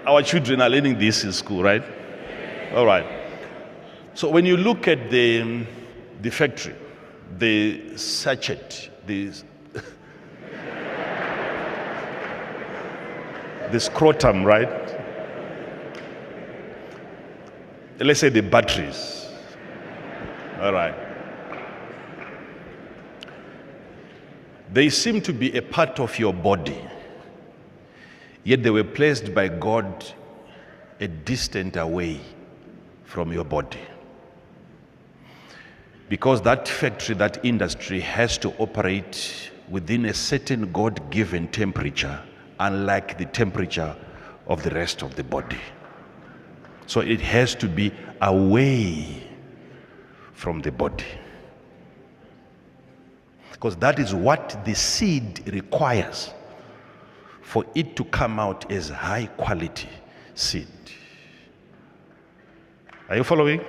our children are learning this in school, right? All right. So when you look at the factory, the sachet, the scrotum, right? Let's say the batteries. All right. They seem to be a part of your body, yet they were placed by God a distant away from your body. Because that factory, that industry has to operate within a certain God-given temperature, unlike the temperature of the rest of the body. So it has to be away from the body. Because that is what the seed requires for it to come out as high quality seed. Are you following?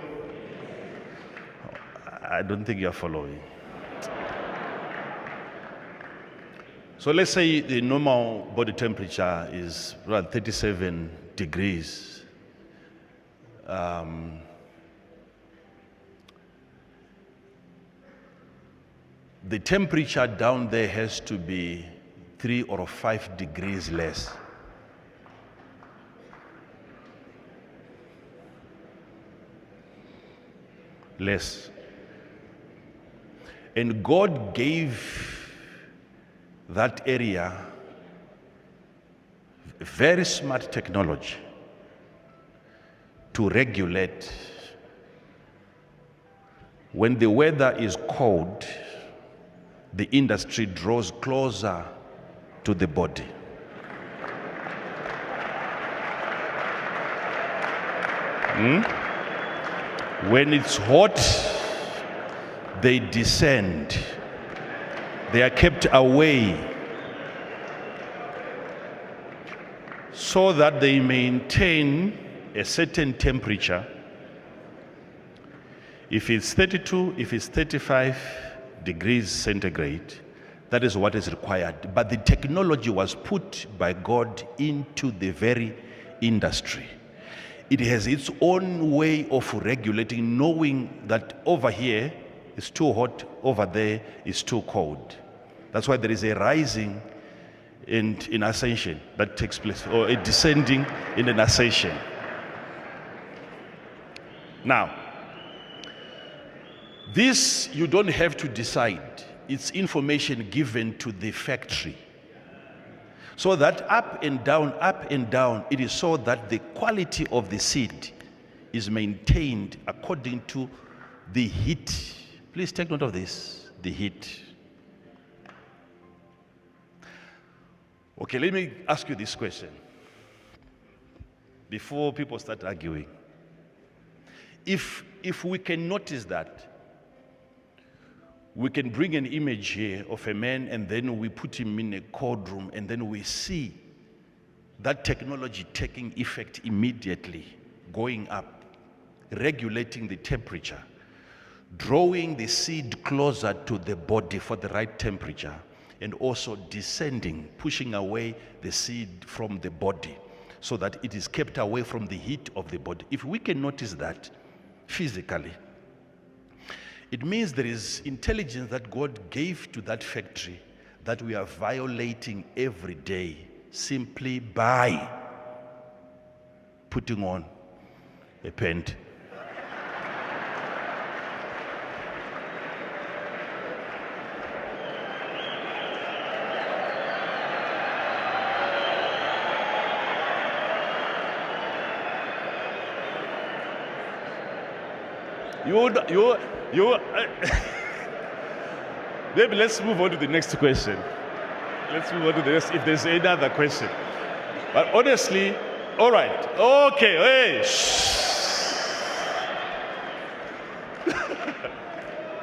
I don't think you're following. So let's say the normal body temperature is around 37 degrees. The temperature down there has to be 3 or 5 degrees less. Less. And God gave that area very smart technology to regulate. When the weather is cold, the industry draws closer to the body. When it's hot, they descend. They are kept away so that they maintain a certain temperature. If it's 32, if it's 35 degrees centigrade, that is what is required. But the technology was put by God into the very industry. It has its own way of regulating, knowing that over here is too hot, over there is too cold. That's why there is a rising and in ascension that takes place, or a descending in an ascension. Now, this you don't have to decide. It's information given to the factory. So that up and down, it is so that the quality of the seed is maintained according to the heat. Please take note of this, the heat. Okay, let me ask you this question before people start arguing. If we can notice that, we can bring an image here of a man and then we put him in a cold room and then we see that technology taking effect immediately, going up, regulating the temperature, drawing the seed closer to the body for the right temperature, and also descending, pushing away the seed from the body so that it is kept away from the heat of the body. If we can notice that physically, it means there is intelligence that God gave to that factory that we are violating every day simply by putting on a pant. Maybe let's move on to the next question. Let's move on to the next, if there's any other question. But honestly, all right, okay, hey,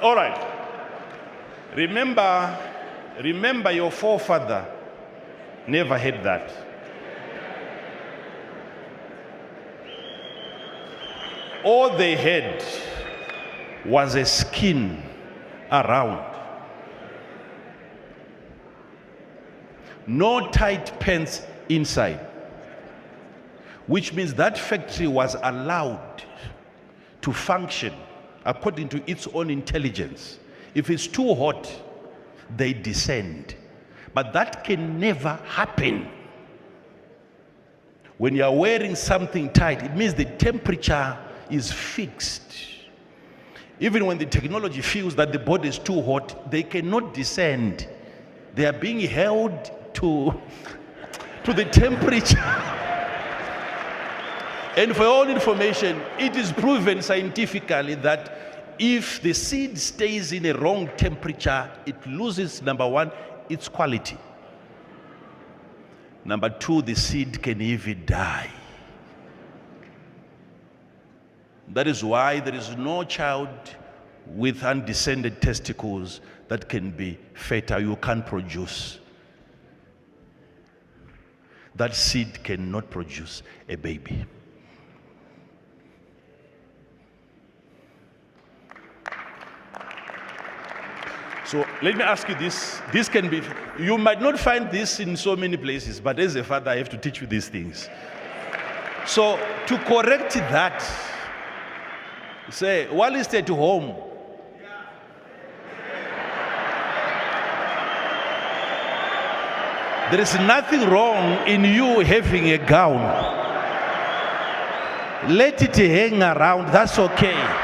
all right. Remember your forefather never had that. All they had was a skin around. No tight pants inside. which means that factory was allowed to function according to its own intelligence. If it's too hot, they descend. But that can never happen. When you are wearing something tight, it means the temperature is fixed. Even when the technology feels that the body is too hot, they cannot descend. They are being held to the temperature. And for your own information, it is proven scientifically that if the seed stays in a wrong temperature, it loses, number one, its quality. Number two, the seed can even die. That is why there is no child with undescended testicles that can be fertile. You can't produce. That seed cannot produce a baby. So let me ask you this. This can be, you might not find this in so many places, but as a father, I have to teach you these things. So to correct that, say, while you stay at home, there is nothing wrong in you having a gown. Let it hang around, that's okay.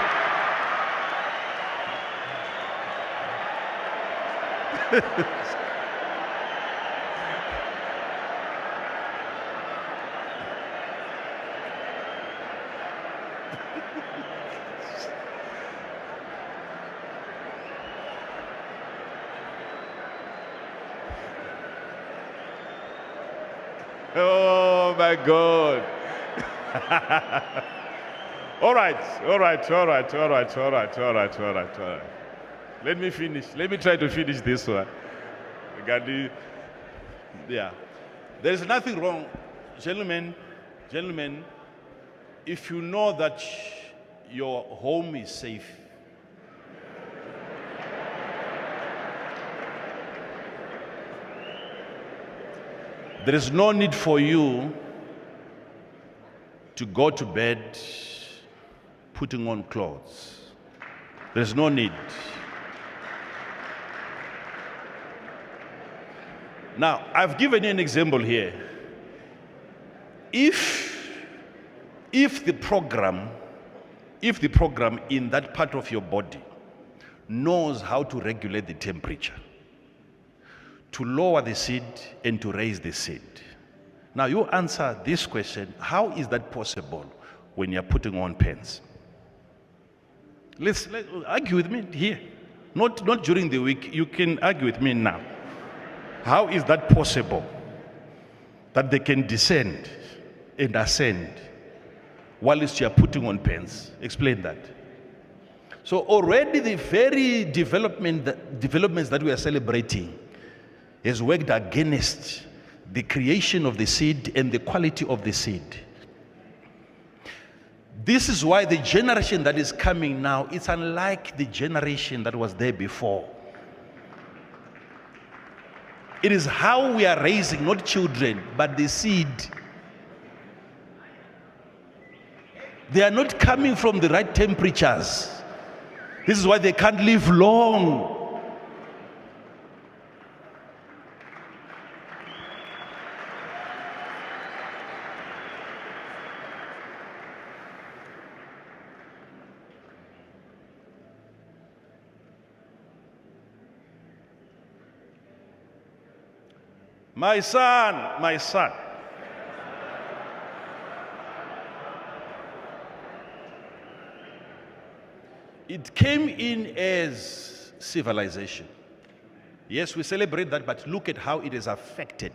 Oh my God. All right. Let me finish. Let me try to finish this one. Yeah. There's nothing wrong. Gentlemen, if you know that your home is safe, there is no need for you to go to bed putting on clothes. There's no need. Now, I've given you an example here. If the program in that part of your body knows how to regulate the temperature, to lower the seed and to raise the seed. Now you answer this question, how is that possible when you're putting on pants? Let's argue with me here. Not during the week, you can argue with me now. How is that possible? That they can descend and ascend whilst you are putting on pants? Explain that. So already the very developments that we are celebrating has worked against the creation of the seed and the quality of the seed. This is why the generation that is coming now, it's unlike the generation that was there before. It is how we are raising, not children, but the seed. They are not coming from the right temperatures. This is why they can't live long. My son. It came in as civilization. Yes, we celebrate that, but look at how it has affected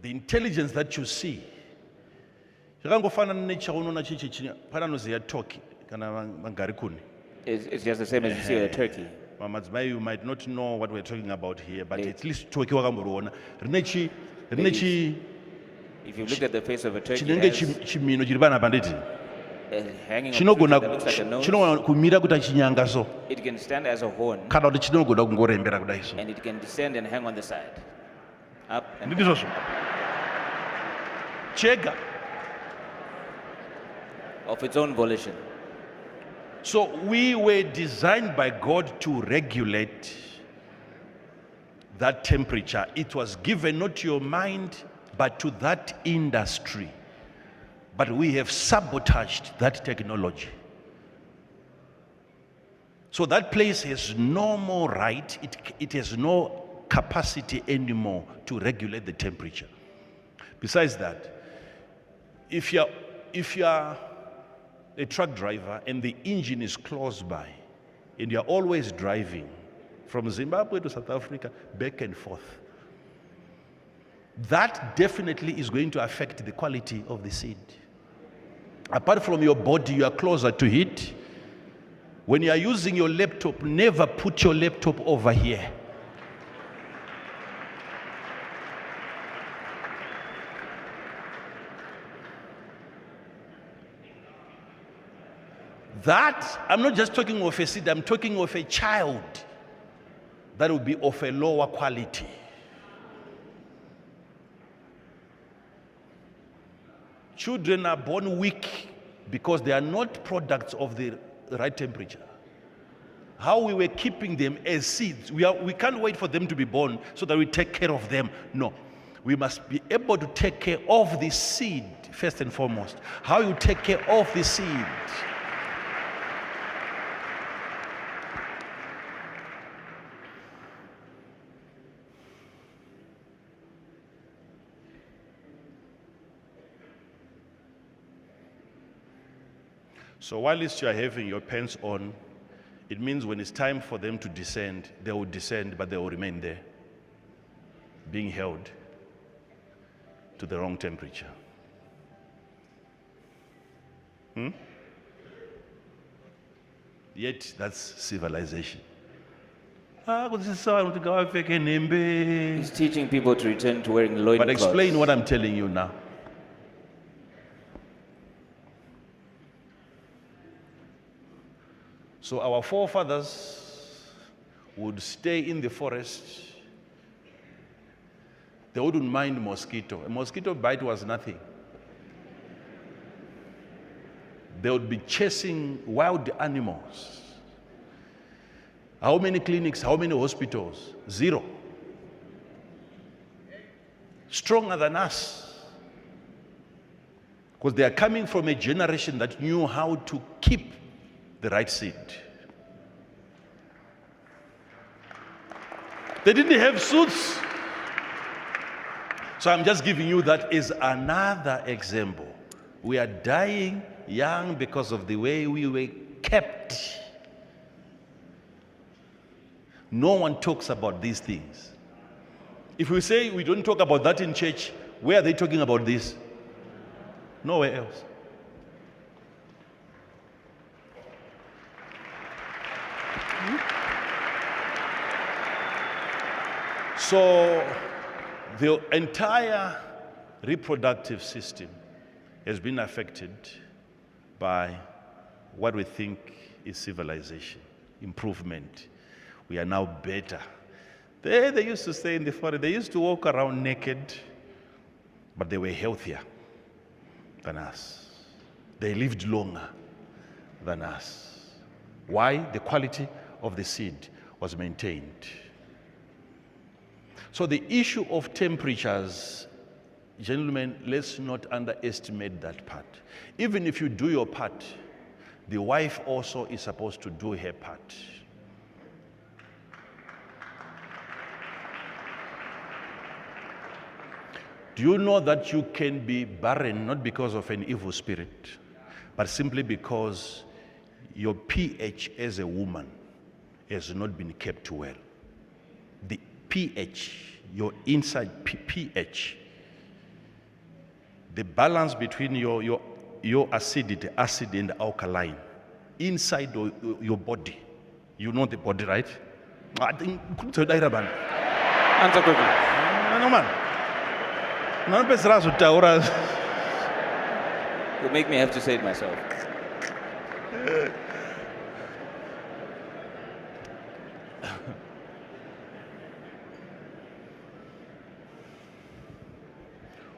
the intelligence that you see. It's just the same as you see a turkey. You might not know what we're talking about here, but at least If you look at the face of a turkey, it has hanging on that looks like a nose. It can stand as a horn, and it can descend and hang on the side. Up and Chega. Of its own volition. So we were designed by God to regulate that temperature. It was given not to your mind, but to that industry. But we have sabotaged that technology. So that place has no more right, it has no capacity anymore to regulate the temperature. Besides that, if you're a truck driver and the engine is close by, and you're always driving from Zimbabwe to South Africa, back and forth, that definitely is going to affect the quality of the seed. Apart from your body, you are closer to it. When you are using your laptop, never put your laptop over here. That, I'm not just talking of a seed, I'm talking of a child that will be of a lower quality. Children are born weak because they are not products of the right temperature. How we were keeping them as seeds, we can't wait for them to be born so that we take care of them. No, we must be able to take care of the seed first and foremost. How you take care of the seed. So while you are having your pants on, it means when it's time for them to descend, they will descend, but they will remain there, being held to the wrong temperature. Yet that's civilization. He's teaching people to return to wearing loincloths. But explain what I'm telling you now. So our forefathers would stay in the forest. They wouldn't mind mosquito. A mosquito bite was nothing. They would be chasing wild animals. How many clinics, how many hospitals? 0. Stronger than us. Because they are coming from a generation that knew how to keep the right seed. They didn't have suits. So I'm just giving you that as another example. We are dying young because of the way we were kept. No one talks about these things. If we say we don't talk about that in church, where are they talking about this? Nowhere else. So the entire reproductive system has been affected by what we think is civilization, improvement. We are now better. They used to stay in the forest. They used to walk around naked, but they were healthier than us. They lived longer than us. Why? The quality of the seed was maintained. So the issue of temperatures, gentlemen, let's not underestimate that part. Even if you do your part, the wife also is supposed to do her part. Do you know that you can be barren not because of an evil spirit, but simply because your pH as a woman has not been kept well? The pH, your inside pH, the balance between your acidity, acid and alkaline, inside your body. You know the body, right? Answer quickly. No, man. You make me have to say it myself.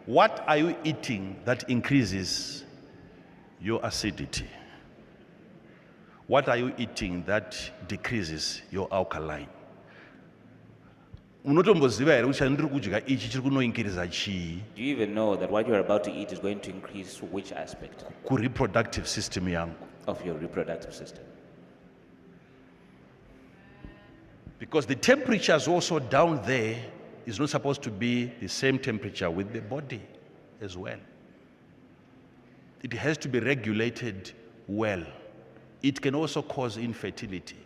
What are you eating that increases your acidity? What are you eating that decreases your alkaline? Unotomboziva here kuti chandiri kudya ichi chiri kunoingiridza chii? Do you even know that what you're about to eat is going to increase which aspect Reproductive system yangu. of your reproductive system? Because the temperature is also down there is not supposed to be the same temperature with the body as well. It has to be regulated well. It can also cause infertility.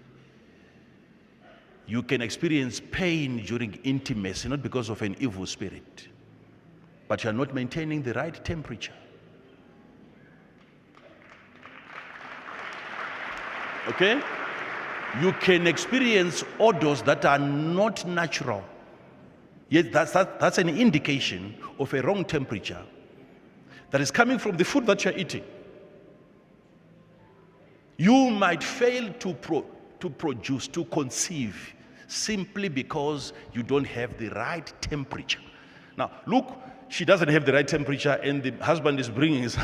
You can experience pain during intimacy, not because of an evil spirit, but you are not maintaining the right temperature. Okay? You can experience odors that are not natural. Yet that's an indication of a wrong temperature that is coming from the food that you're eating. You might fail to produce, to conceive, simply because you don't have the right temperature. Now, look, she doesn't have the right temperature and the husband is bringing his...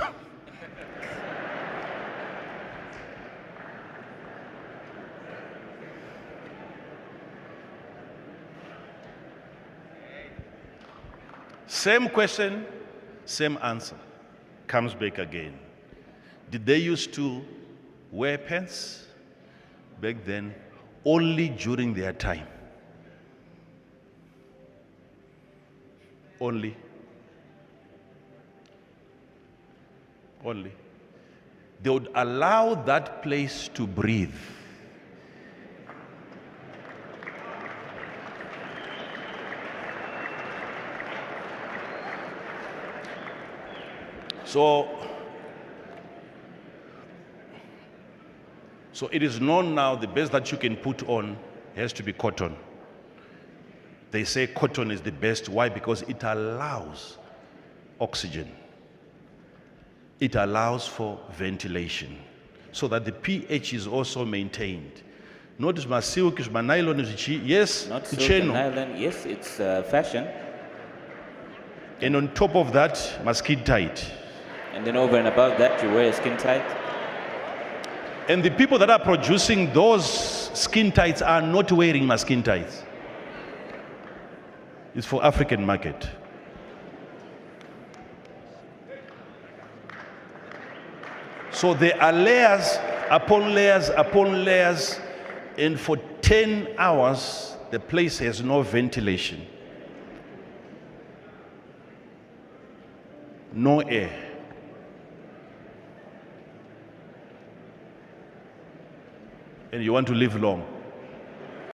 Same question, same answer. Comes back again. Did they used to wear pants back then? Only during their time. Only. They would allow that place to breathe. So it is known now the best that you can put on has to be cotton. They say cotton is the best. Why? Because it allows oxygen. It allows for ventilation so that the pH is also maintained. Notice my silk is my nylon is yes, Not silk and nylon, yes, it's fashion. And on top of that, my skin tight. And then over and above that, you wear skin tight. And the people that are producing those skin tights are not wearing my skin tights. It's for African market. So there are layers upon layers upon layers, and for 10 hours, the place has no ventilation. No air. And you want to live long.